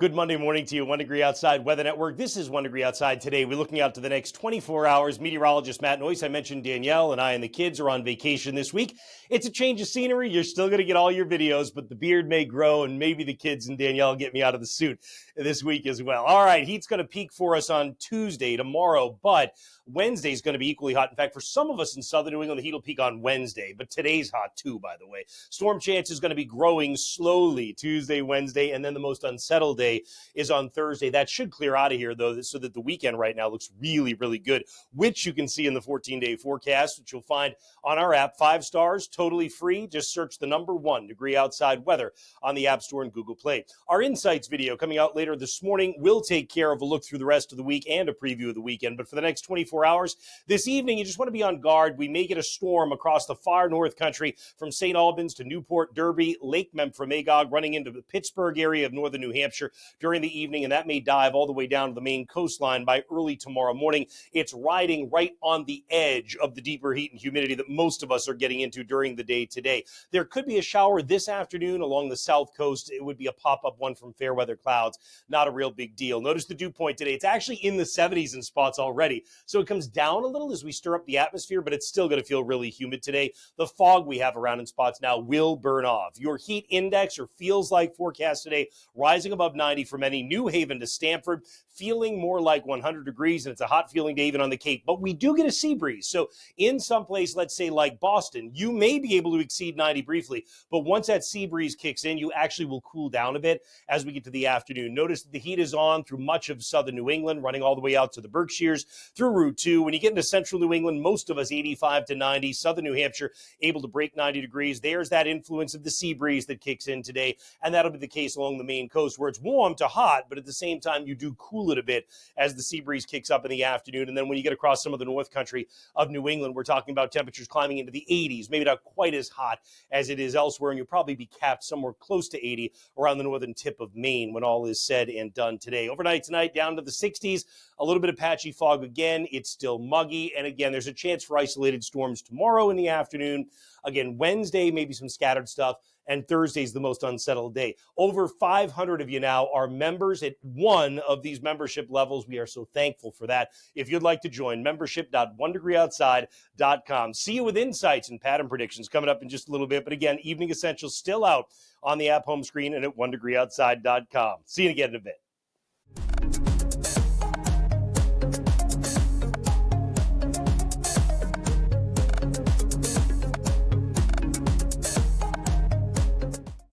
Good Monday morning to you, 1 Degree Outside Weather Network. This is 1 Degree Outside today. We're looking out to the next 24 hours. Meteorologist Matt Noyes, I mentioned Danielle and I and the kids are on vacation this week. It's a change of scenery. You're still going to get all your videos, but the beard may grow and maybe the kids and Danielle get me out of the suit this week as well. All right, heat's going to peak for us on Tuesday, tomorrow, but Wednesday is going to be equally hot. In fact, for some of us in southern New England, the heat will peak on Wednesday, but today's hot too, by the way. Storm chance is going to be growing slowly Tuesday, Wednesday, and then the most unsettled day is on Thursday. That should clear out of here, though, so that the weekend right now looks really, really good, which you can see in the 14-day forecast, which you'll find on our app. 5 stars, totally free. Just search the number 1 Degree Outside Weather on the App Store and Google Play. Our Insights video coming out later this morning will take care of a look through the rest of the week and a preview of the weekend. But for the next 24 hours, this evening, you just want to be on guard. We may get a storm across the far north country from St. Albans to Newport, Derby, Lake Memphremagog, running into the Pittsburgh area of northern New Hampshire during the evening, and that may dive all the way down to the Maine coastline by early tomorrow morning. It's riding right on the edge of the deeper heat and humidity that most of us are getting into during the day today. There could be a shower this afternoon along the south coast. It would be a pop-up one from fair weather clouds. Not a real big deal. Notice the dew point today. It's actually in the 70s in spots already, so it comes down a little as we stir up the atmosphere, but it's still going to feel really humid today. The fog we have around in spots now will burn off. Your heat index, or feels like forecast today, rising above 90 for many. New Haven to Stamford, feeling more like 100 degrees, and it's a hot feeling day even on the Cape. But we do get a sea breeze. So in some place, let's say like Boston, you may be able to exceed 90 briefly, but once that sea breeze kicks in, you actually will cool down a bit as we get to the afternoon. Notice that the heat is on through much of southern New England, running all the way out to the Berkshires, through Route 2. When you get into central New England, most of us 85 to 90. Southern New Hampshire able to break 90 degrees. There's that influence of the sea breeze that kicks in today, and that'll be the case along the Maine coast, where it's warm to hot, but at the same time, you do cool it a bit as the sea breeze kicks up in the afternoon. And then when you get across some of the north country of New England, we're talking about temperatures climbing into the 80s, maybe not quite as hot as it is elsewhere, and you'll probably be capped somewhere close to 80 around the northern tip of Maine when all is said and done today. Overnight tonight, down to the 60s, a little bit of patchy fog again. It's still muggy, and again, there's a chance for isolated storms tomorrow in the afternoon. Again, Wednesday, maybe some scattered stuff, and Thursday's the most unsettled day. Over 500 of you now are members at one of these membership levels. We are so thankful for that. If you'd like to join, membership.onedegreeoutside.com. See you with insights and pattern predictions coming up in just a little bit. But again, Evening Essentials still out on the app home screen and at onedegreeoutside.com. See you again in a bit.